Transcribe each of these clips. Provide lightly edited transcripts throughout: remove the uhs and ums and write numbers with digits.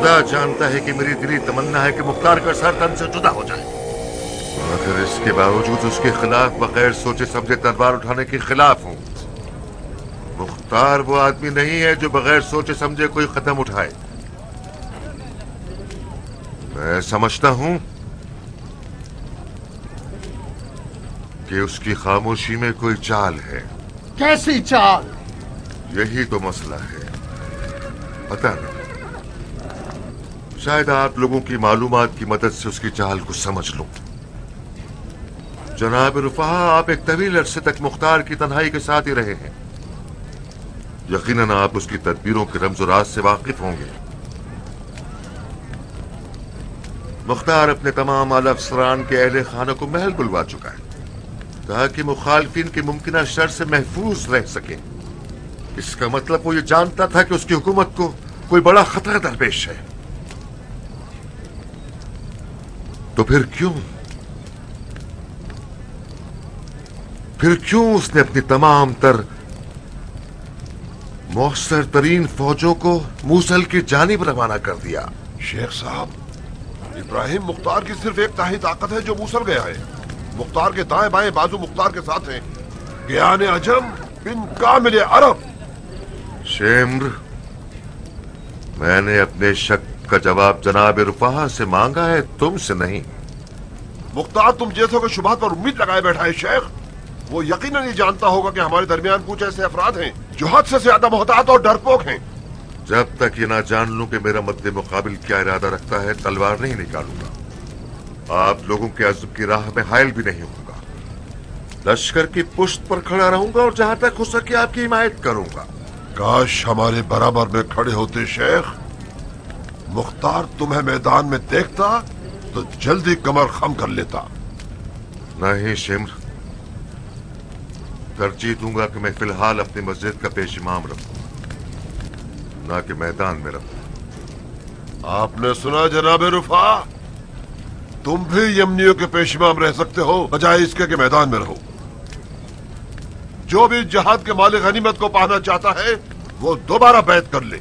खुदा जानता है कि मेरी दिली तमन्ना है कि मुख्तार का सर तन से जुदा हो जाए, मगर इसके बावजूद उसके खिलाफ बगैर सोचे समझे तलवार उठाने के खिलाफ हूं। मुख्तार वो आदमी नहीं है जो बगैर सोचे समझे कोई कदम उठाए। मैं समझता हूं कि उसकी खामोशी में कोई चाल है। कैसी चाल? यही तो मसला है। पता नहीं, शायद आप लोगों की मालूमात की मदद से उसकी चाल को समझ लूं। जनाब रुफा, आप एक तवील अरसे तक मुख्तार की तन्हाई के साथ ही रहे हैं। यकीनन आप उसकी तदबीरों के रमज़ राज से वाकिफ होंगे। मुख्तार अपने तमाम आला अफसरान के अहले खाना को महल बुलवा चुका है ताकि मुखालफिन की मुमकिना शर से महफूज रह सके। इसका मतलब वो ये जानता था कि उसकी हुकूमत को कोई बड़ा खतरा दरपेश है। तो फिर क्यों उसने अपनी तमाम तर मौसर तरीन फौजों को मूसल की जानिब रवाना कर दिया? शेख साहब, इब्राहिम मुख्तार की सिर्फ एक ताही ताकत है जो मूसल गया है। मुख्तार के दाएं बाएं बाजू मुख्तार के साथ हैं। ज्ञान अजम बिन कामिल अरब। शेम्र, मैंने अपने शक का जवाब जनाब रुफा से मांगा है, तुमसे नहीं। मुख्तार तुम जैसों के शुबहात पर उम्मीद लगाए बैठा है शेख। वो यकीनन ये जानता होगा कि हमारे दरमियान कुछ ऐसे अफराद हैं जो हद से ज्यादा मोहतात और डरपोक हैं। जब तक ये ना जान लूं कि मेरा मद्दे मुकाबिल क्या इरादा रखता है, तलवार नहीं निकालूंगा। आप लोगों के अज़्म की राह में हायल भी नहीं होऊंगा। लश्कर की पुश्त पर खड़ा रहूंगा और जहां तक हो सके आपकी हिमायत करूंगा। काश हमारे बराबर में खड़े होते शेख। मुख्तार तुम्हें मैदान में देखता तो जल्दी कमर खम कर लेता। नहीं शिम्र, तरजीह दूंगा कि मैं फिलहाल अपनी मस्जिद का पेश इमाम रहूं, ना कि मैदान में रहूं। आपने सुना जनाब रुफा, तुम भी यमनियों के पेश इमाम रह सकते हो बजाय इसके कि मैदान में रहो। जो भी जहाद के मालिक गनीमत को पाना चाहता है वो दोबारा बैत कर ले।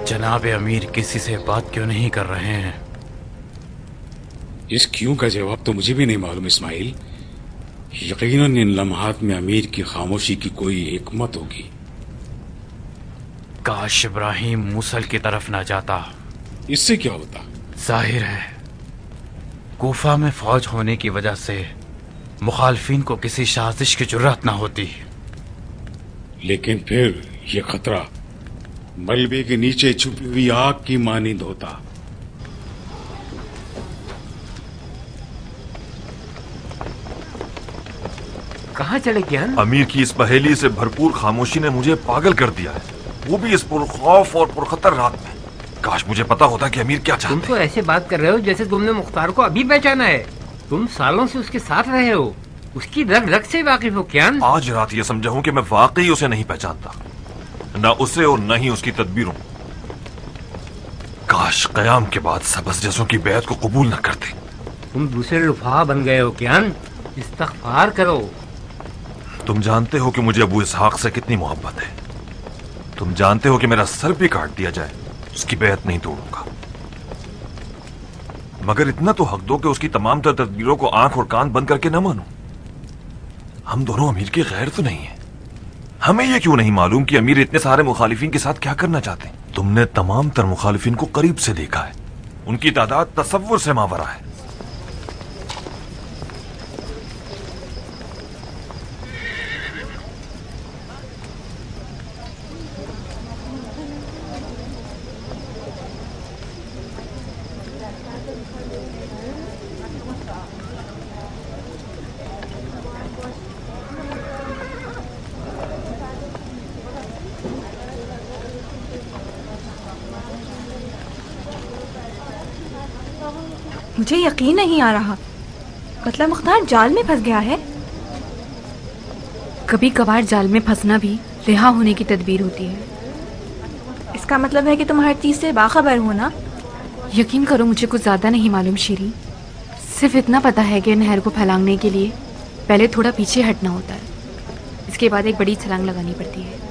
जनाब अमीर किसी से बात क्यों नहीं कर रहे हैं? इस क्यों का जवाब तो मुझे भी नहीं मालूम इस्माइल। यकीनन इन लम्हात में अमीर की खामोशी की कोई हिकमत होगी। काश इब्राहिम मूसल की तरफ ना जाता। इससे क्या होता? जाहिर है कूफा में फौज होने की वजह से मुखालफिन को किसी साजिश की जुर्रत ना होती। लेकिन फिर यह खतरा मलबे के नीचे छुपी हुई आग की मानिंद होता। कहाँ चले ज्ञान? अमीर की इस पहेली से भरपूर खामोशी ने मुझे पागल कर दिया है, वो भी इस पुरखौफ और पुरखतर रात में। काश मुझे पता होता कि अमीर क्या चाहते हैं। तुम तो ऐसे बात कर रहे हो जैसे तुमने मुख्तार को अभी पहचाना है। तुम सालों से उसके साथ रहे हो, उसकी रग रग से वाकिफ हो क्या? आज रात ये समझा हूं कि मैं वाकई उसे नहीं पहचानता, न उसे और न ही उसकी तदबीरों। काश कयाम के बाद सबस जैसों की बैत को कबूल न करते। तुम दूसरे रुफा बन गए हो क्या? इस्तग़फ़ार करो। तुम जानते हो कि मुझे अबू इसहाक से कितनी मोहब्बत है। तुम जानते हो कि मेरा सर भी काट दिया जाए उसकी बैत नहीं तोड़ूंगा, मगर इतना तो हक दो कि उसकी तमाम तर तदबीरों को आंख और कान बंद करके न मानूं। हम दोनों अमीर के गैर तो नहीं है। हमें यह क्यों नहीं मालूम कि अमीर इतने सारे मुखालिफिन के साथ क्या करना चाहते हैं? तुमने तमाम तर मुखालिफिन को करीब से देखा है, उनकी तादाद तसव्वुर से मावरा है। मुझे यकीन नहीं आ रहा। मतलब मुख्तार जाल में फंस गया है। कभी कभार जाल में फंसना भी रिहा होने की तदबीर होती है। इसका मतलब है कि तुम हर चीज से बाखबर हो ना? यकीन करो मुझे कुछ ज्यादा नहीं मालूम शीरी। सिर्फ इतना पता है कि नहर को फैलाने के लिए पहले थोड़ा पीछे हटना होता है, इसके बाद एक बड़ी छलांग लगानी पड़ती है।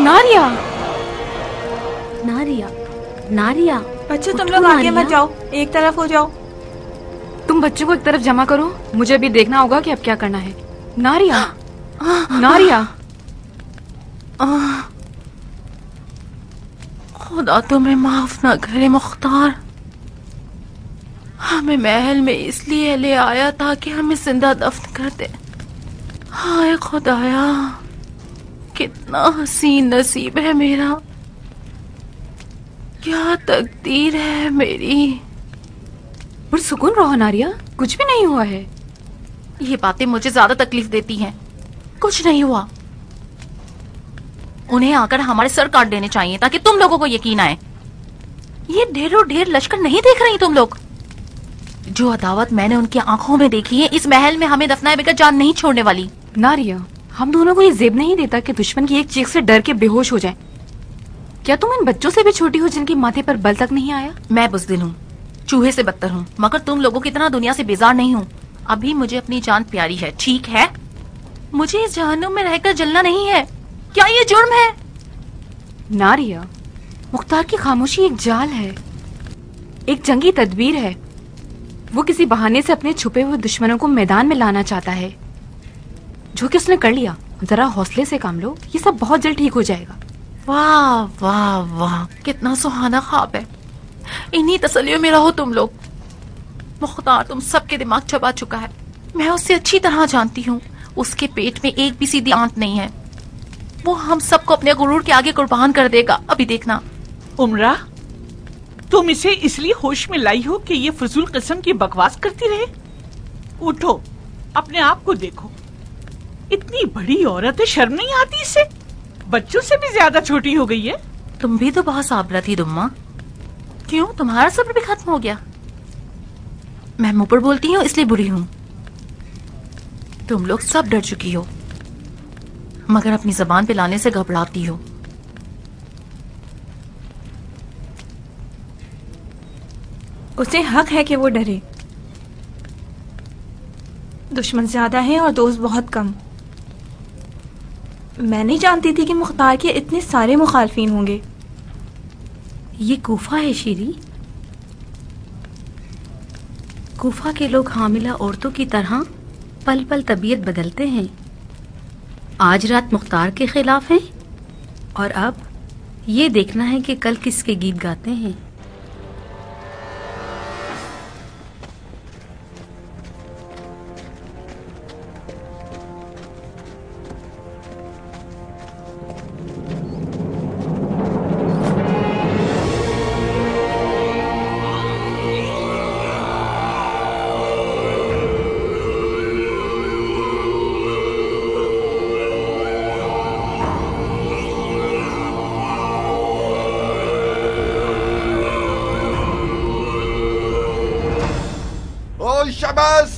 नारिया, नारिया, नारिया, बच्चों तुम लोग आगे मत जाओ, एक तरफ हो जाओ। तुम बच्चों को एक तरफ जमा करो, मुझे अभी देखना होगा कि अब क्या करना है। नारिया, नारिया, खुदा तुम्हें माफ ना करे मुख्तार। हमें महल में इसलिए ले आया था कि हमें जिंदा दफन कर दे। हाय खुदाया, कितना हसीन नसीब है मेरा, क्या तकदीर है मेरी। पुरसुकून रहो नारिया, कुछ भी नहीं हुआ है। ये बातें मुझे ज्यादा तकलीफ देती हैं। कुछ नहीं हुआ। उन्हें आकर हमारे सर काट देने चाहिए ताकि तुम लोगों को यकीन आए। ये ढेरों ढेर लश्कर नहीं देख रही तुम लोग? जो अदावत मैंने उनकी आंखों में देखी है, इस महल में हमें दफनाए बगैर जान नहीं छोड़ने वाली। नारिया, हम दोनों को ये जेब नहीं देता कि दुश्मन की एक चीख से डर के बेहोश हो जाए। क्या तुम इन बच्चों से भी छोटी हो जिनके माथे पर बल तक नहीं आया? मैं बुज़दिल हूँ, चूहे से बदतर हूँ, मगर तुम लोगों की तरह दुनिया से बेजार नहीं हूँ। अभी मुझे अपनी जान प्यारी है, ठीक है? मुझे इस जहन्नुम में रहकर जलना नहीं है। क्या ये जुर्म है? नारिया, मुख्तार की खामोशी एक जाल है, एक जंगी तदबीर है। वो किसी बहाने से अपने छुपे हुए दुश्मनों को मैदान में लाना चाहता है, जो कि उसने कर लिया। जरा हौसले से काम लो, ये सब बहुत जल्द ठीक हो जाएगा। वाह वाह वाह, कितना सुहाना ख्वाब है। इन्हीं तसल्लियों में रहो तुम लोग। मुख्तार तुम सबके दिमाग चबा चुका है। मैं उससे अच्छी तरह जानती हूँ। उसके पेट में एक भी सीधी आंत नहीं है। वो हम सबको अपने गुरूर के आगे कुर्बान कर देगा, अभी देखना। उमरा, तुम इसे इसलिए होश में लाई हो कि ये फजूल किस्म की बकवास करती रहे? उठो, अपने आप को देखो। इतनी बड़ी औरत है, शर्म नहीं आती इसे? बच्चों से भी ज्यादा छोटी हो गई है। तुम भी तो बहुत साबरा थी दुम्मा। क्यों, तुम्हारा सब्र भी खत्म हो गया? मैं मुंह पर बोलती हूँ इसलिए बुरी हूँ। तुम लोग सब डर चुकी हो, मगर अपनी जबान पे लाने से घबराती हो। उसे हक है कि वो डरे। दुश्मन ज्यादा है और दोस्त बहुत कम। मैं नहीं जानती थी कि मुख्तार के इतने सारे मुखालफिन होंगे। ये कूफा है शीरी। कूफा के लोग हामिला औरतों की तरह पल पल तबीयत बदलते हैं। आज रात मुख्तार के खिलाफ हैं और अब ये देखना है कि कल किसके गीत गाते हैं। शबास,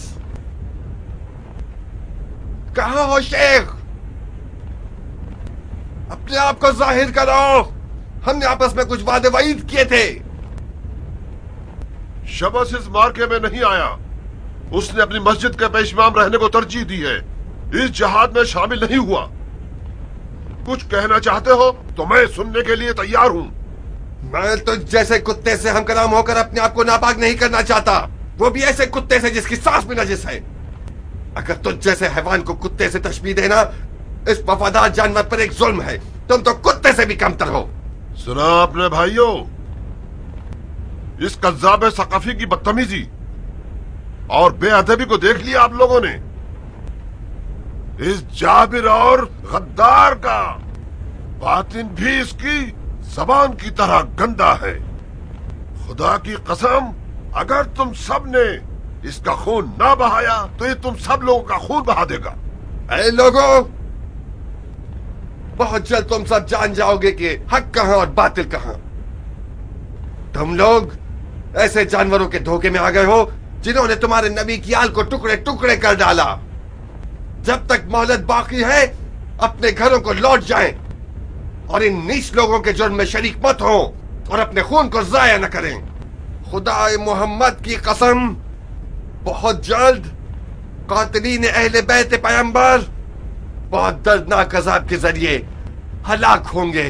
कहाँ हो शेख? अपने आप को जाहिर करो। हमने आपस में कुछ वादे वईद किए थे। शबस इस मार्के में नहीं आया। उसने अपनी मस्जिद के पेशमाम रहने को तरजीह दी है। इस जहाद में शामिल नहीं हुआ। कुछ कहना चाहते हो तो मैं सुनने के लिए तैयार हूँ। मैं तो जैसे कुत्ते से हमकलाम होकर अपने आप को नापाक नहीं करना चाहता, वो भी ऐसे कुत्ते से जिसकी सांस भी नजिस है। अगर तुझ जैसे हैवान को कुत्ते से तशबीह देना इस वफादार जानवर पर एक जुल्म है। तुम तो कुत्ते से भी कमतर हो। सुना आपने भाइयों, इस कज़्ज़ाब सक़फ़ी की बदतमीजी और बेअदबी को देख लिया आप लोगों ने। इस जाबिर और गद्दार का बातिन भी इसकी ज़बान की तरह गंदा है। खुदा की कसम, अगर तुम सब ने इसका खून ना बहाया तो ये तुम सब लोगों का खून बहा देगा। ऐ लोगों, बहुत जल्द तुम सब जान जाओगे कि हक कहां और बातिल कहां। तुम लोग ऐसे जानवरों के धोखे में आ गए हो जिन्होंने तुम्हारे नबी की आल को टुकड़े टुकड़े कर डाला। जब तक मोहलत बाकी है अपने घरों को लौट जाएं और इन नीच लोगों के जुर्म में शरीक मत हो और अपने खून को जाया न करें। खुदाए मोहम्मद की कसम, बहुत जल्द कातिलीन अहले बैत पैगंबर बहुत दर्दनाक अजाब के जरिए हलाक होंगे।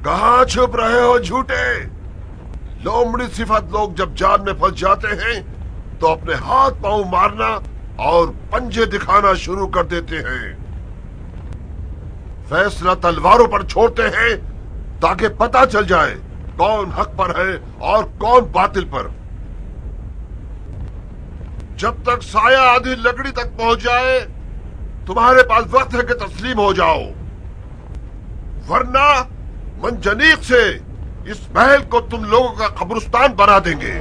कहां छुप रहे हो झूठे? लोमड़ी सिफत लोग जब जान में फंस जाते हैं तो अपने हाथ पांव मारना और पंजे दिखाना शुरू कर देते हैं। फैसला तलवारों पर छोड़ते हैं ताकि पता चल जाए कौन हक पर है और कौन बातिल पर। जब तक साया आधी लकड़ी तक पहुंच जाए तुम्हारे पास वक्त है कि तस्लीम हो जाओ, वरना मंजनीक से इस महल को तुम लोगों का कब्रिस्तान बना देंगे।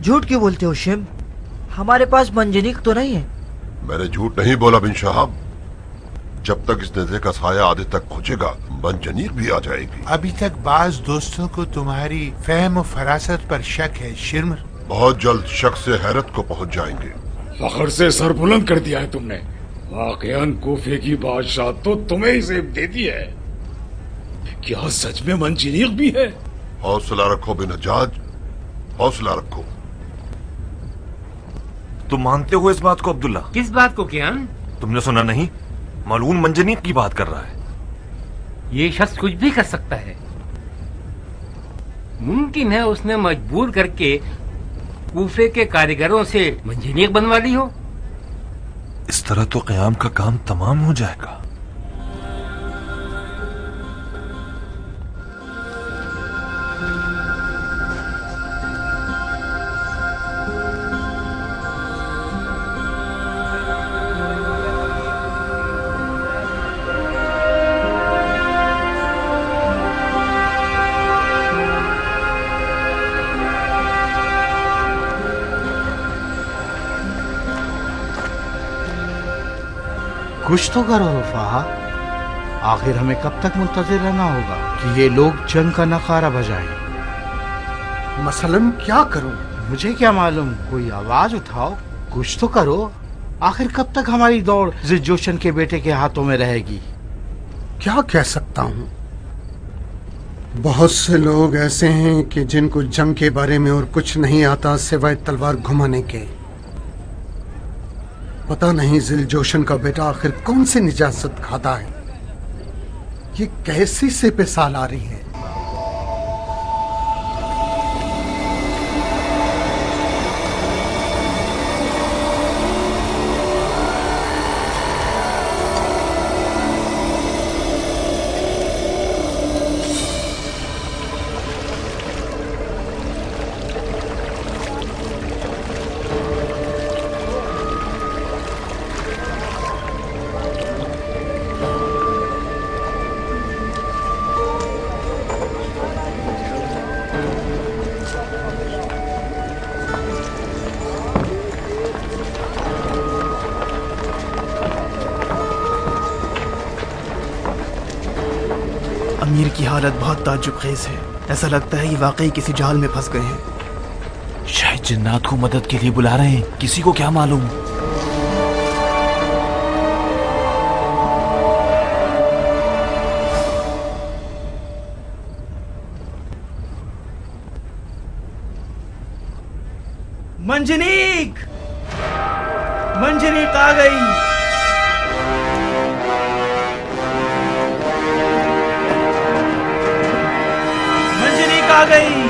झूठ क्यों बोलते हो शिम? हमारे पास मंजनीक तो नहीं है। मैंने झूठ नहीं बोला बिन शहाब। जब तक इस नजर का साया आधे तक पहुंचेगा मंजनीक भी आ जाएगी। अभी तक बाज दोस्तों को तुम्हारी फहम और फरासत पर शक है शिर्म। बहुत जल्द शक से हैरत को पहुंच जाएंगे। फखर से सर बुलंद कर दिया है तुमने। वाकयान कूफे की बादशाह तो तुम्हें ही जेब दे दी है। क्या सच में मंजनीक भी है? हौसला रखो बिन हज्जाज, हौसला रखो। तुम मानते हो इस बात को अब्दुल्ला? किस बात को कियान? तुमने सुना नहीं? मलून मंजनीक की बात कर रहा है। ये शख्स कुछ भी कर सकता है। मुमकिन है उसने मजबूर करके कूफे के कारीगरों से मंजनीक बनवा ली हो। इस तरह तो क़याम का काम तमाम हो जाएगा। कुछ तो करो रुफा। आखिर हमें कब तक मुंतजिर रहना होगा कि ये लोग जंग का नखारा बजाएं? मसलन क्या करूं? मुझे क्या मालूम, कोई आवाज उठाओ, कुछ तो करो। आखिर कब तक हमारी दौड़ जिद जोशन के बेटे के हाथों में रहेगी? क्या कह सकता हूं? बहुत से लोग ऐसे हैं कि जिनको जंग के बारे में और कुछ नहीं आता सिवाय तलवार घुमाने के। पता नहीं जिल जोशन का बेटा आखिर कौन सी निजात खाता है। ये कैसी से पे साल आ रही है। अमीर की हालत बहुत ताज्जुब-खेज है। ऐसा लगता है ये वाकई किसी जाल में फंस गए हैं। शायद जिन्नात को मदद के लिए बुला रहे हैं, किसी को क्या मालूम। मंजनीक, मंजनीक आ गई। मंजनीक आ गई।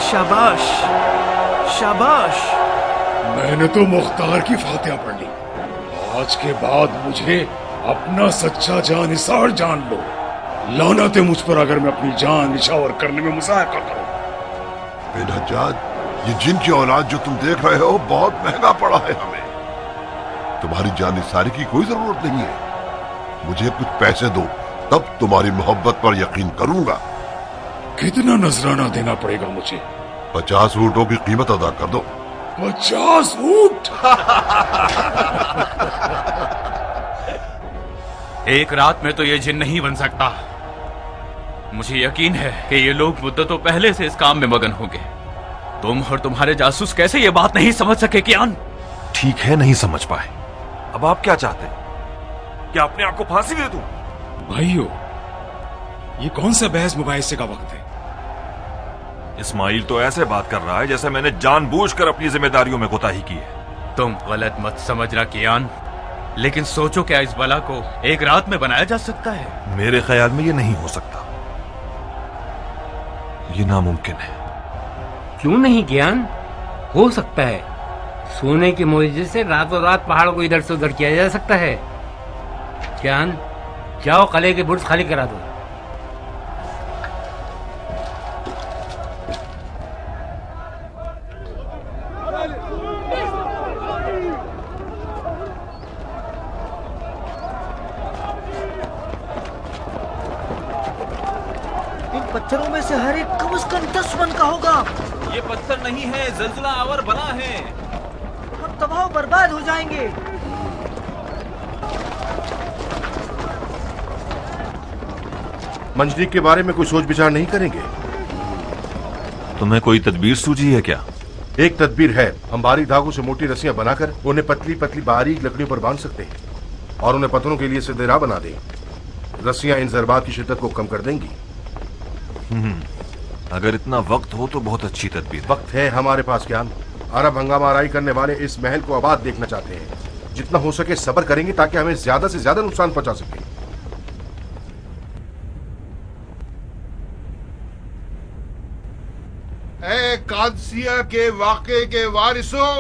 शाबाश, शाबाश। मैंने तो मुख्तार की फातिहा पढ़ ली। आज के बाद मुझे अपना सच्चा जानिसार जान लो। लानत है मुझ पर अगर मैं अपनी जान निछावर करने में मुज़ाहरा करूं। बिन हज्जाज, ये जिन की औलाद जो तुम देख रहे हो बहुत महंगा पड़ा है हमें। तुम्हारी जानिसारी की कोई जरूरत नहीं है। मुझे कुछ पैसे दो, तब तुम्हारी मोहब्बत पर यकीन करूंगा। कितना नजराना देना पड़ेगा मुझे? 50 ऊँटों की कीमत अदा कर दो। 50 ऊँट? एक रात में तो ये जिन नहीं बन सकता। मुझे यकीन है कि ये लोग मुद्दतों पहले से इस काम में मगन होंगे। तुम और तुम्हारे जासूस कैसे ये बात नहीं समझ सके कियान? ठीक है, नहीं समझ पाए। अब आप क्या चाहते हैं? क्या अपने आप को फांसी दे दूं? भाइयों, ये कौन सा बहस मुबाहिसे का वक्त है? इस्माइल तो ऐसे बात कर रहा है जैसे मैंने जानबूझकर अपनी जिम्मेदारियों में कोताही की है। तुम गलत मत समझना कियान, लेकिन सोचो क्या इस बला को एक रात में बनाया जा सकता है? मेरे ख्याल में ये नहीं हो सकता। ये नामुमकिन है। क्यों नहीं ज्ञान? हो सकता है। सोने के मोइजे से रातों रात पहाड़ को इधर से उधर किया जा सकता है। ज्ञान, जाओ किले के बुर्ज खाली करा दो। पत्थरों में से हर एक कम से कम 10 मन का होगा। ये पत्थर नहीं है, ज़लज़ला आवर बना है। हम तबाह बर्बाद हो जाएंगे। मंजनीक के बारे में कोई सोच विचार नहीं करेंगे? तुम्हें कोई तदबीर सूझी है क्या? एक तदबीर है। हम बारीक धागों से मोटी रस्सियां बनाकर उन्हें पतली पतली बारीक लकड़ियों पर बांध सकते हैं और उन्हें पत्थरों के लिए सीधे राह बना दें। रस्सियां इन ज़रबात की शिद्दत को कम कर देंगी। अगर इतना वक्त हो तो बहुत अच्छी तदबीर। वक्त है हमारे पास क्या? अरब हंगामाराई करने वाले इस महल को आबाद देखना चाहते हैं। जितना हो सके सब्र करेंगे ताकि हमें ज्यादा से ज्यादा नुकसान पहुंचा सके। ए कादसिया के वाक़े के वारिसों,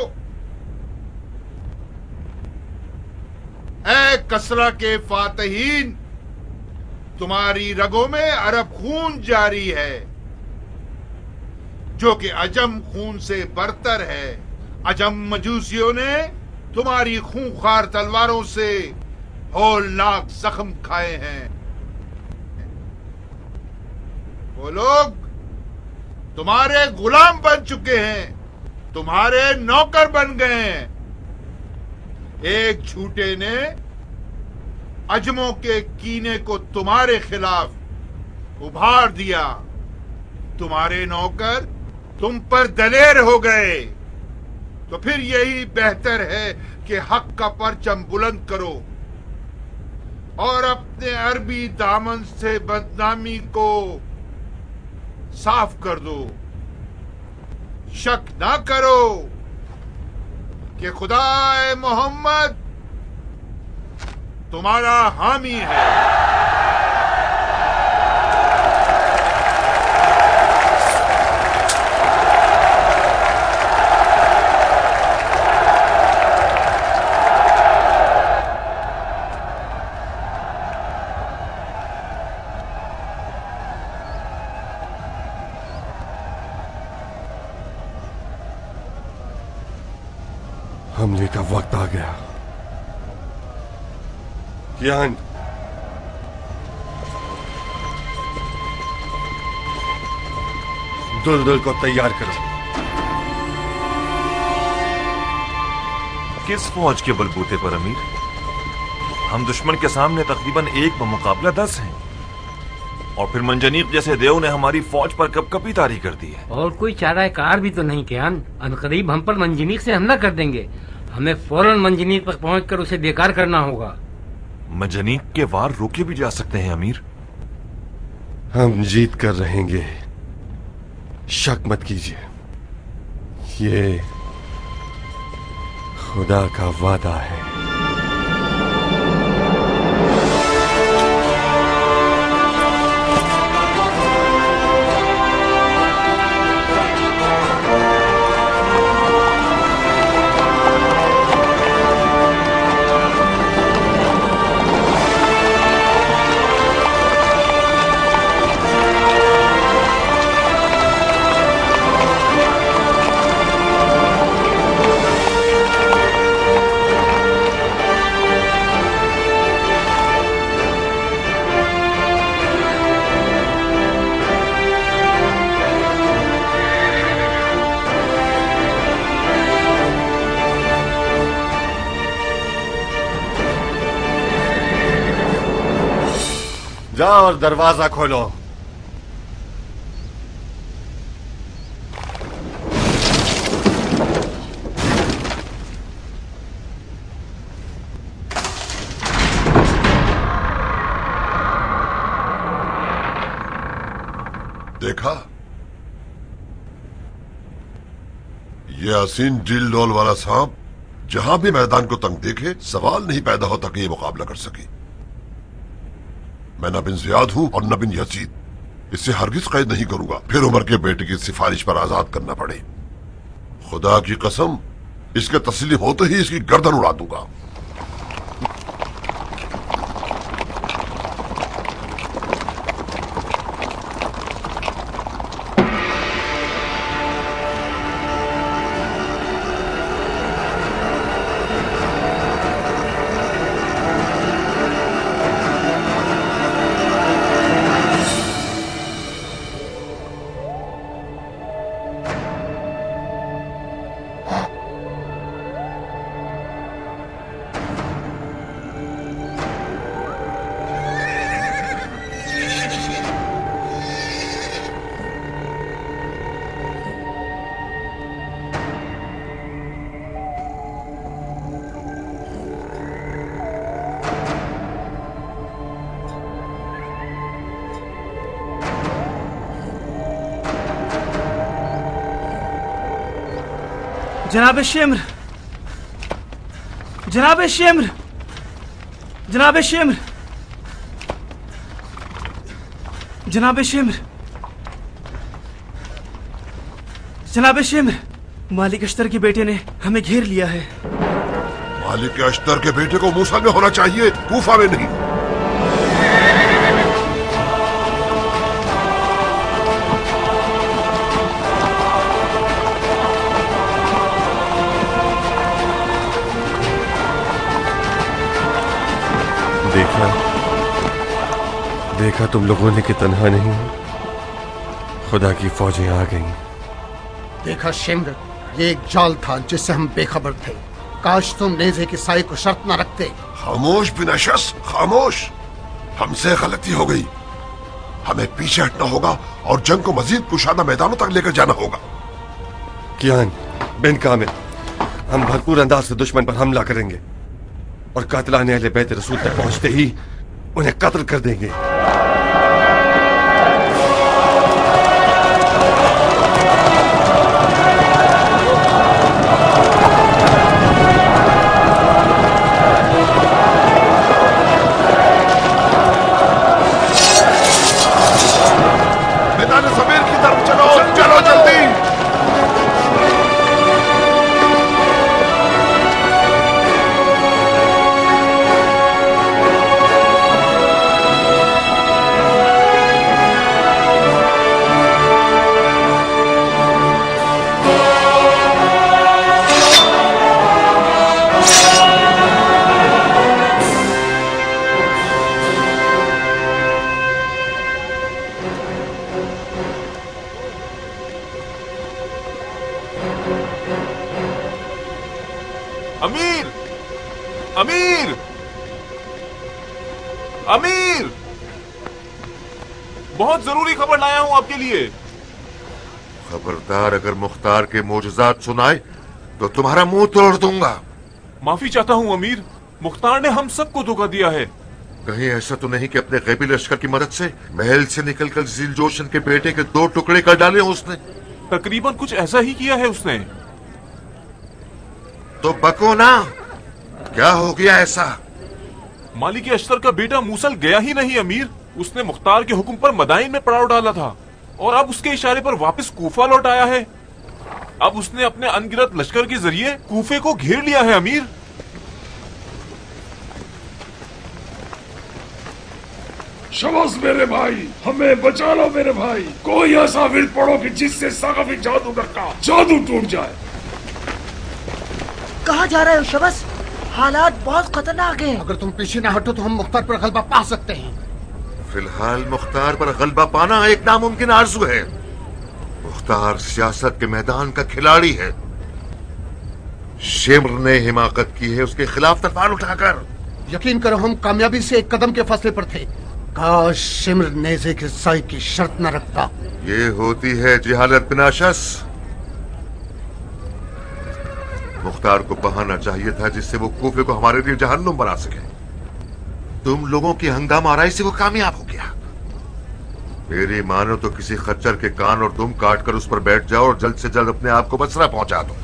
ए कसरा के फातहीन, तुम्हारी रगों में अरब खून जारी है जो कि अजम खून से बरतर है। अजम मजूसियों ने तुम्हारी खूंखार तलवारों से होलनाक जख्म खाए हैं। वो लोग तुम्हारे गुलाम बन चुके हैं, तुम्हारे नौकर बन गए हैं। एक झूठे ने अजमों के कीने को तुम्हारे खिलाफ उभार दिया। तुम्हारे नौकर तुम पर दलेर हो गए, तो फिर यही बेहतर है कि हक का परचम बुलंद करो और अपने अरबी दामन से बदनामी को साफ कर दो। शक ना करो कि खुदाए मोहम्मद तुम्हारा हामी है। हमले का वक्त आ गया। ज्ञान, दुलदुल को तैयार करो। किस फौज के बलबूते पर अमीर? हम दुश्मन के सामने तकरीबन 1 बमुकाबला 10 हैं, और फिर मंजनीक जैसे देव ने हमारी फौज पर कपकपी तारी कर दी है। और कोई चारा कार भी तो नहीं कियान। अनकरीब हम पर मंजनीक से हमला कर देंगे। हमें फौरन मंजनीक तक पहुंचकर उसे बेकार करना होगा। मंजनीक के वार रोके भी जा सकते हैं अमीर। हम जीत कर रहेंगे, शक मत कीजिए। ये खुदा का वादा है। जाओ और दरवाजा खोलो। देखा, ये हसीन डील डोल वाला सांप जहां भी मैदान को तंग देखे, सवाल नहीं पैदा होता कि ये मुकाबला कर सके। मैं न बिन जियाद हूं और न बिन यजीद। इससे हरगिज कैद नहीं करूंगा, फिर उमर के बेटे की सिफारिश पर आजाद करना पड़े। खुदा की कसम, इसके तस्लीम होते ही इसकी गर्दन उड़ा दूंगा। जनाब शेम्र, जनाब शेम्र, जनाब शेम्र, जनाब शेम्र, जनाब शेम्र, मालिक अश्तर के बेटे ने हमें घेर लिया है। मालिक अश्तर के बेटे को मूसा में होना चाहिए, कूफा में नहीं। देखा तुम लोगों ने कि तन्हा नहीं, खुदा की फौजें आ गईं। देखा शेम्र, ये एक जाल था जिससे हम बेखबर थे। काश तुम नेज़े की साई को शर्त न रखते। खामोश बिनाशस, खामोश। हमसे गलती हो गई। हमें पीछे हटना होगा और जंग को मजीद कुशादा मैदानों तक लेकर जाना होगा। कियान बिन कामिल, हम भरपूर अंदाज से दुश्मन पर हमला करेंगे और कातिलाने अहले बैत रसूल तक पहुंचते ही उन्हें कत्ल कर देंगे। मैदान समीर की तरफ चलो, चलो जल्दी। अमीर, अमीर, अमीर, बहुत जरूरी खबर लाया हूं आपके लिए। खबरदार, अगर मुख्तार के मोजज़ात सुनाए तो तुम्हारा मुंह तोड़ दूंगा। माफी चाहता हूं अमीर, मुख्तार ने हम सबको धोखा दिया है। कहीं ऐसा तो नहीं कि अपने गैबी लश्कर की मदद से महल से निकलकर जिलजोशन के बेटे के 2 टुकड़े कर डाले उसने? तकरीबन कुछ ऐसा ही किया है उसने। तो बको ना, क्या हो गया ऐसा? मालिक अश्तर का बेटा मूसल गया ही नहीं अमीर। उसने मुख्तार के हुक्म पर मदाइन में पड़ाव डाला था और अब उसके इशारे पर वापस कूफा लौट आया है। अब उसने अपने अनगिनत लश्कर के जरिए कूफे को घेर लिया है अमीर। शबाश मेरे भाई, हमें बचा लो मेरे भाई। कोई ऐसा विल पड़ो कि जिससे सकाफी जादूगर का जादू टूट जाए। कहाँ जा रहे हो शबस? हालात बहुत खतरनाक हैं। अगर तुम पीछे ना हटो तो हम मुख्तार पर गलबा पा सकते हैं। फिलहाल मुख्तार पर गलबा पाना एक नामुमकिन आरज़ू है। मुख्तार सियासत के मैदान का खिलाड़ी है। शिम्र ने हिमाकत की है उसके खिलाफ तलवार उठाकर। यकीन करो हम कामयाबी से एक कदम के फासले पर थे। काश शिम्र नेज़े के साई की शर्त न रखता। ये होती है जिहालत बिनाशस। मुख्तार को बहाना चाहिए था जिससे वो कूफे को हमारे लिए जहन्नुम बना सके। तुम लोगों की हंगामा आराई से वो कामयाब हो गया। मेरी मानो तो किसी खच्चर के कान और दुम काट कर उस पर बैठ जाओ और जल्द से जल्द अपने आप को बसरा पहुंचा दो।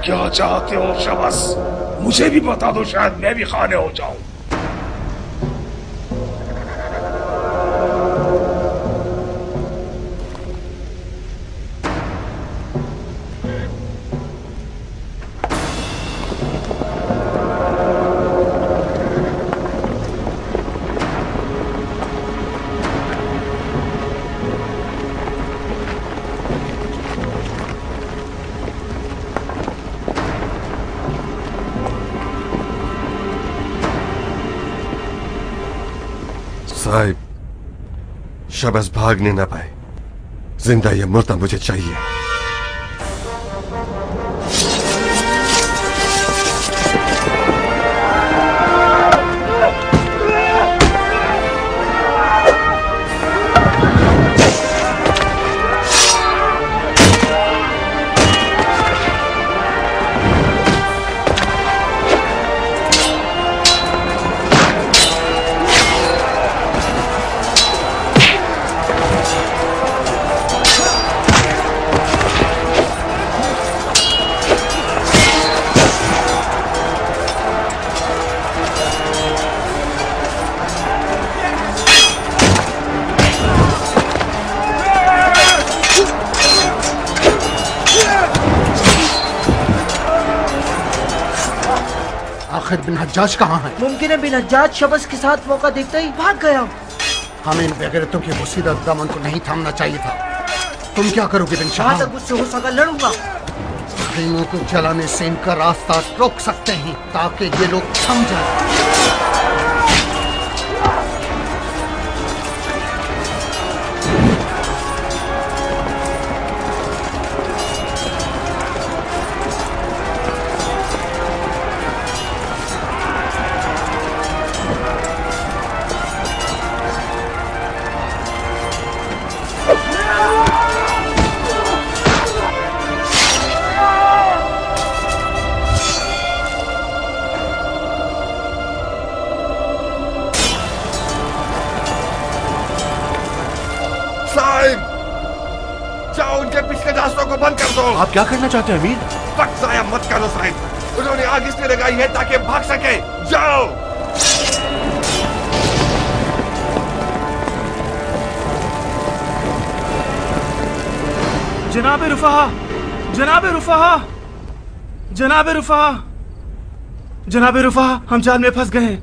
क्या चाहते हो शबस? मुझे भी बता दो, शायद मैं भी खाने हो जाऊं। साहिब, शबस भागने ना पाए। जिंदा या मुर्दा मुझे चाहिए। आखिर बिन हज्जाज कहाँ है? मुमकिन है बिन हज्जाज शबस के साथ मौका देखते ही भाग गया। हमें इन बेगैरतों के मुसीबत दामन को नहीं थामना चाहिए था। तुम क्या करोगे बिन शाह? जहाँ तक मुझसे हो सका लड़ूंगा। खैमों को जलाने से इनका रास्ता रोक सकते हैं ताकि ये लोग थम जाएं। आप क्या करना चाहते हैं अमीर? वक्त जाया मत करो साहिब, उन्होंने आग इसलिए लगाई है ताकि भाग सके। जाओ। जनाब रुफाहा, जनाब रुफाहा, जनाब रुफाहा, जनाब रुफाहा, हम जाल में फंस गए हैं।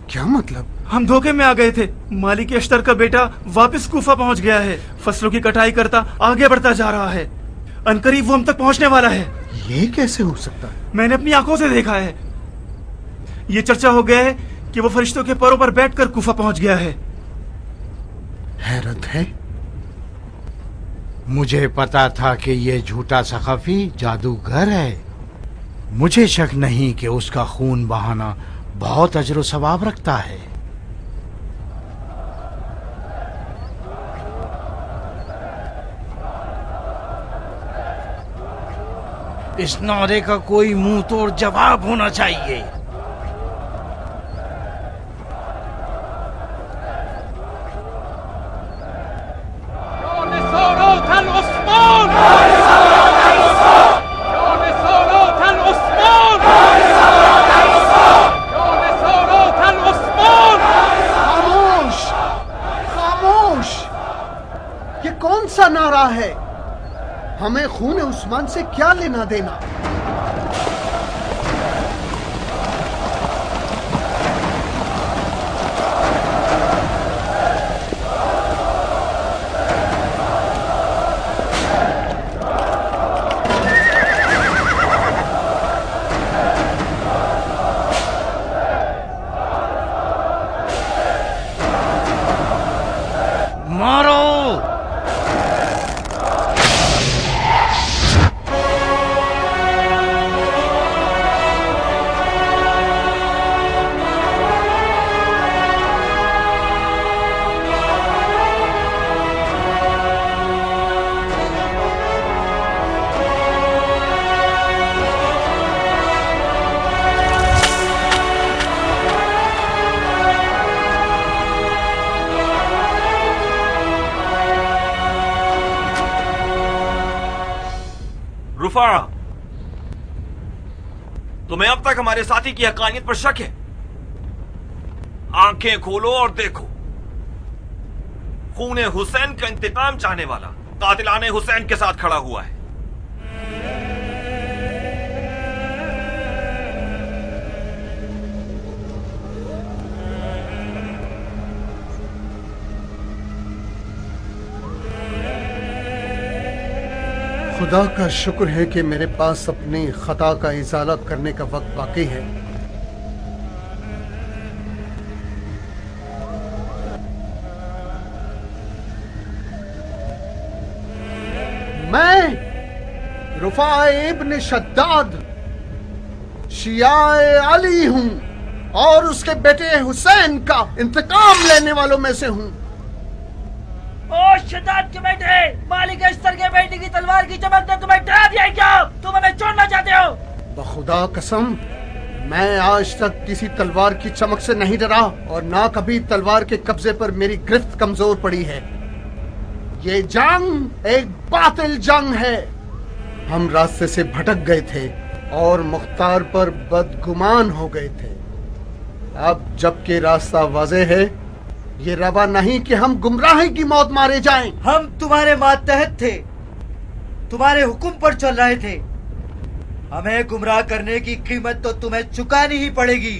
क्या मतलब? हम धोखे में आ गए थे। मालिक अश्तर का बेटा वापस कूफा पहुंच गया है। फसलों की कटाई करता आगे बढ़ता जा रहा है। अनकरीब वो हम तक पहुंचने वाला है। ये कैसे हो सकता है? मैंने अपनी आंखों से देखा है। ये चर्चा हो गया है कि वो फरिश्तों के पैरों पर बैठकर कूफा पहुंच गया है। हैरत है। मुझे पता था कि ये झूठा सखाफी जादूगर है। मुझे शक नहीं कि उसका खून बहाना बहुत अजर सवाब रखता है। इस नारे का कोई मुंह तोड़ जवाब होना चाहिए। खामोश, खामोश। ये कौन सा नारा है? हमें खून उस्मान से क्या लेना देना? मारो। रुफा, तुम्हें अब तक हमारे साथी की हकानियत पर शक है? आंखें खोलो और देखो, खूने हुसैन का इंतकाम चाहने वाला कातिलाने हुसैन के साथ खड़ा हुआ है। खुदा का शुक्र है कि मेरे पास अपनी खता का इजाला करने का वक्त बाकी है। मैं रुफाए इब्न शद्दाद शियाए अली हूं और उसके बेटे हुसैन का इंतकाम लेने वालों में से हूं। ओ शद्दाद के बेटे, मालिक अस्तर के बेटे की तलवार की चमक ने तुम्हें डरा दिया क्या? तुम हमें छोड़ना चाहते हो? बखुदा कसम, मैं आज तक किसी तलवार की चमक से नहीं डरा और ना कभी तलवार के कब्जे पर मेरी गिरफ्त कमजोर पड़ी है। ये जंग एक बातिल जंग है। हम रास्ते से भटक गए थे और मुख्तार पर बदगुमान हो गए थे। अब जबकि रास्ता वाज़ेह है, ये रवा नहीं कि हम गुमराही की मौत मारे जाएं। हम तुम्हारे मातहत थे, तुम्हारे हुक्म पर चल रहे थे। हमें गुमराह करने की कीमत तो तुम्हें चुकानी ही पड़ेगी।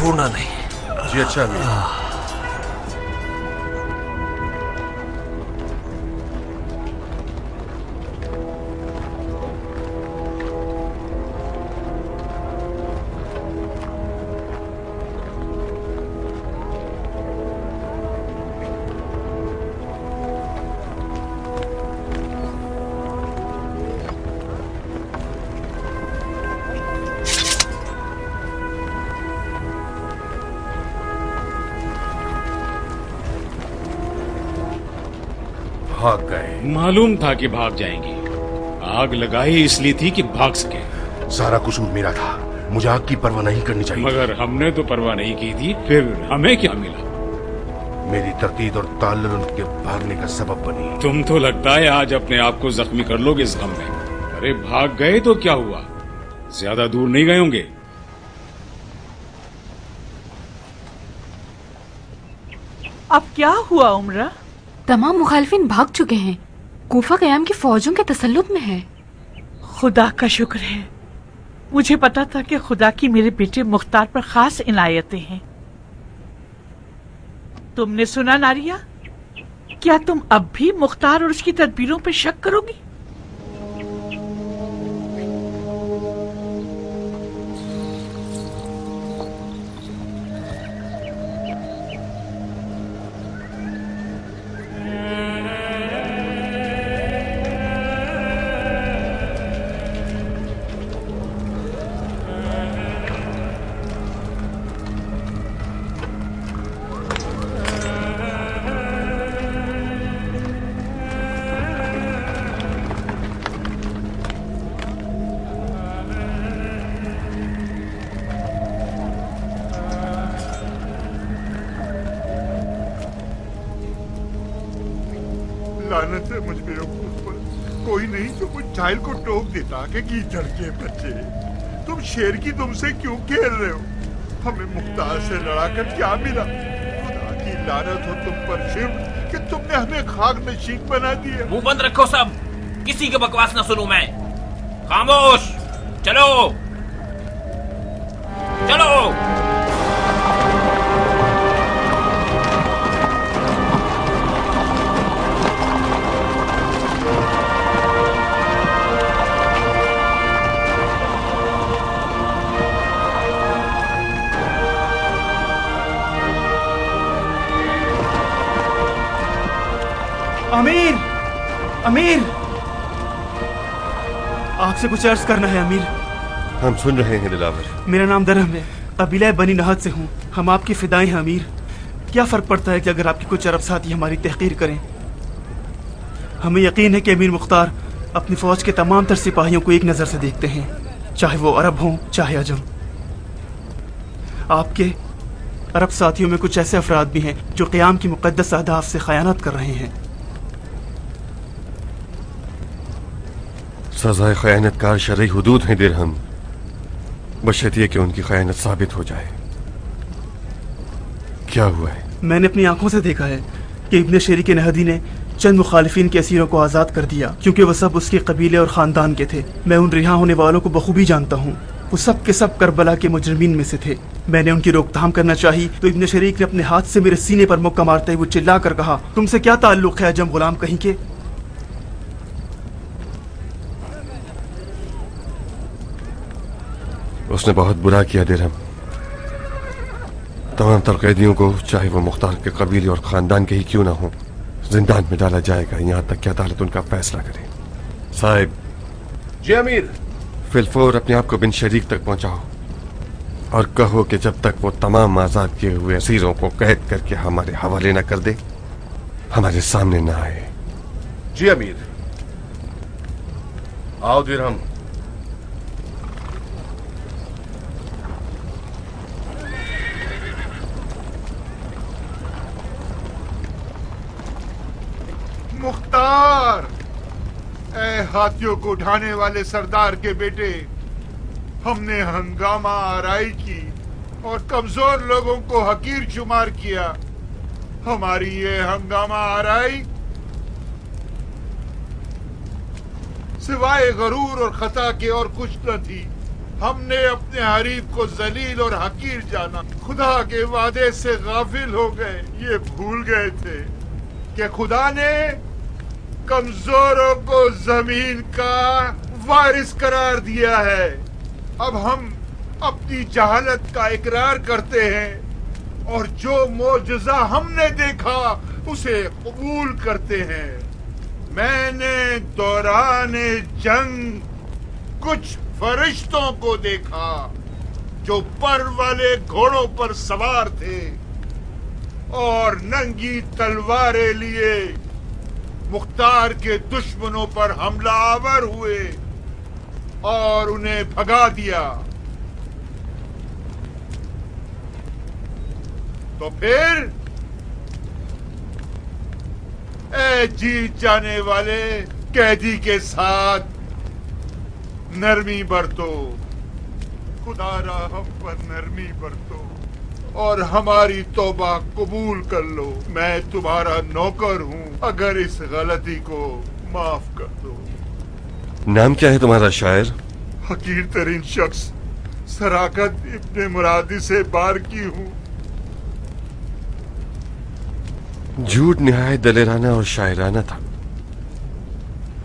छोड़ना नहीं। जी अच्छा अमीर। भाग गए। मालूम था कि भाग जाएंगे। आग लगाई इसलिए थी कि भाग सके। सारा कसूर मेरा था, मुझे आग की परवाह नहीं करनी चाहिए। मगर हमने तो परवाह नहीं की थी, फिर हमें क्या मिला? मेरी तकीद और ताल्लुल उनके भागने का सबब बनी। तुम तो लगता है आज अपने आप को जख्मी कर लोगे इस गम में। अरे भाग गए तो क्या हुआ, ज्यादा दूर नहीं गए होंगे। अब क्या हुआ उमरा? तमाम मुखालिफिन भाग चुके हैं। कूफा क़याम की फौजों के तसल्लुत में है। खुदा का शुक्र है, मुझे पता था कि खुदा की मेरे बेटे मुख्तार पर खास इनायतें हैं। तुमने सुना नारिया, क्या तुम अब भी मुख्तार और उसकी तदबीरों पर शक करोगी? लानत है मुझ बेवकूफ पर, कोई नहीं जो मुझ जाहिल को टोक देता कि कीचड़ के बच्चे, तुम शेर की दुम से क्यों खेल रहे हो? हमें मुख्तार से लड़ाकर क्या मिला? खुदा की लानत हो तुम पर शिव कि तुमने हमें खाक नशीन बना दिया। मुंह बंद रखो सब, किसी की बकवास न सुनूं मैं। खामोश, चलो चलो। अमीर, अमीर, आपसे कुछ अर्ज करना है अमीर। हम सुन रहे हैं दिलावर। मेरा नाम दरहम है, कबीला बनी नहद से हूँ। हम आपकी फिदाएं हैं अमीर। क्या फर्क पड़ता है कि अगर आपके कुछ अरब साथी हमारी तहकीर करें? हमें यकीन है कि अमीर मुख्तार अपनी फौज के तमाम तर सिपाहियों को एक नजर से देखते हैं, चाहे वो अरब हों चाहे अजम। आपके अरब साथियों में कुछ ऐसे अफराद भी हैं जो क़याम की मुक़द्दस अहदाफ से खयानत कर रहे हैं। सजाए खयानतकार शरई हुदूद हैं दिरहम, बशर्त ये कि उनकी खयानत साबित हो जाए। क्या हुआ है? मैंने अपनी आंखों से देखा है कि इब्न शेरी के नहदी ने चंद मुखालिफिन के असीरों को आज़ाद कर दिया, क्योंकि वो सब उसके कबीले और ख़ानदान के थे। मैं उन रिहा होने वालों को बखूबी जानता हूँ। वो सब के सब करबला के मुजरिमीन में से थे। मैंने उनकी रोकथाम करना चाही तो इब्न शरीक ने अपने हाथ से मेरे सीने पर मुक्का मारते हुए चिल्ला कर कहा, तुमसे क्या ताल्लुक है अजम गुलाम कहीं के? उसने बहुत बुरा किया दिरहम। तमाम तर कैदियों को, चाहे वो मुख्तार के कबीले और खानदान के ही क्यों ना हो, जिंदान में डाला जाएगा यहाँ तक कि अदालत उनका फैसला करे। साहिब। जी अमीर। फिलफोर अपने आप को बिन शरीक तक पहुंचाओ और कहो कि जब तक वो तमाम आजाद किए हुए असीरों को कैद करके हमारे हवाले न कर दे, हमारे सामने न आए। जी अमीर। आओ दिरहम। मुख्तार, ऐ हाथियों को उठाने वाले सरदार के बेटे, हमने हंगामा आराई की और कमजोर लोगों को हकीर शुमार किया। हमारी ये हंगामा आराई सिवाय गरूर और खता के और कुछ न थी। हमने अपने हरीफ को जलील और हकीर जाना, खुदा के वादे से गाफिल हो गए। ये भूल गए थे कि खुदा ने कमजोरों को जमीन का वारिस करार दिया है। अब हम अपनी जहालत का इकरार करते हैं और जो मोजज़ा हमने देखा उसे कबूल करते हैं। मैंने दौरान जंग कुछ फरिश्तों को देखा जो पर वाले घोड़ों पर सवार थे और नंगी तलवारें लिए मुख्तार के दुश्मनों पर हमलावर हुए और उन्हें भगा दिया। तो फिर ए जीत जाने वाले कैदी के साथ नरमी बरतो, खुदारा हम पर नरमी बरतो और हमारी तौबा कबूल कर लो। मैं तुम्हारा नौकर हूँ, अगर इस गलती को माफ कर दो। नाम क्या है तुम्हारा शायर? हकीर तरीन शख्स सराकत इब्ने मुरादी से बार की हूँ। झूठ निहायत दलेराना और शायराना था,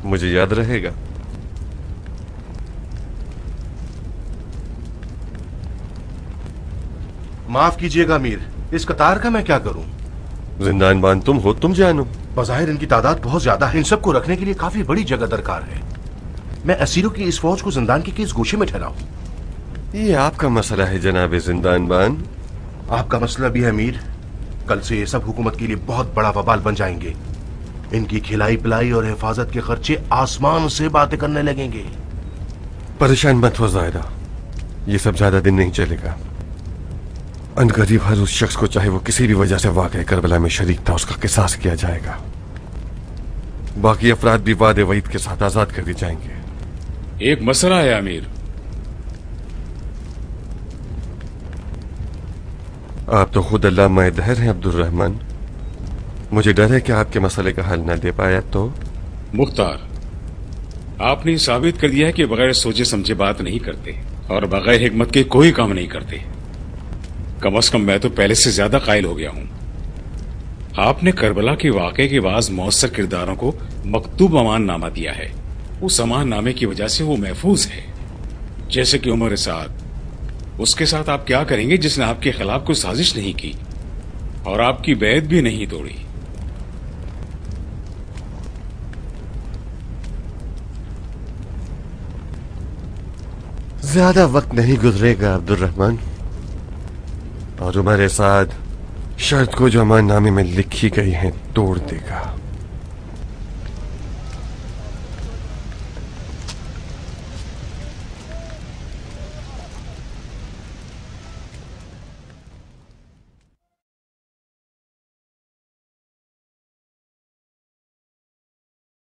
मुझे याद रहेगा। माफ कीजिएगा अमीर, इस कतार का मैं क्या करूं? जिंदानबान तुम हो, तुम जानो। बज़ाहिर इनकी तादाद बहुत ज्यादा है, इन सबको रखने के लिए काफी बड़ी जगह दरकार है। मैं असीरों की इस फौज को जिंदान के किस गोशे में ठहराऊं? ये आपका मसला है जनाब जिंदानबान। आपका मसला भी है अमीर। कल से ये सब हुकूमत के लिए बहुत बड़ा वबाल बन जाएंगे। इनकी खिलाई पिलाई और हिफाजत के खर्चे आसमान से बातें करने लगेंगे। परेशान मत हो ज़ायदा, ये सब ज्यादा दिन नहीं चलेगा। अनकरीब हर उस शख्स को, चाहे वो किसी भी वजह से वाक़या करबला में शरीक था, उसका किसास किया जाएगा। बाकी अफराद भी वादे वईद के साथ आजाद कर दिए जाएंगे। एक मसला है अमीर। आप तो खुद अल्लाह महदहर हैं अब्दुर्रहमान, मुझे डर है कि आपके मसले का हल न दे पाया तो। मुख्तार, आपने साबित कर दिया है कि बगैर सोचे समझे बात नहीं करते और बगैर हिकमत के कोई काम नहीं करते। कम से कम मैं तो पहले से ज्यादा कायल हो गया हूँ। आपने करबला के वाक़े के बाद मौसर किरदारों को मकतूब अमान नामा दिया है। उस अमान नामे की वजह से वो महफूज है। जैसे कि उमर साद, उसके साथ आप क्या करेंगे जिसने आपके खिलाफ कोई साजिश नहीं की और आपकी बैत भी नहीं तोड़ी? ज्यादा वक्त नहीं गुजरेगा अब्दुर्रहमान, और तुम्हारे साथ शर्त को जो अमाननामे में लिखी गई है तोड़ देगा।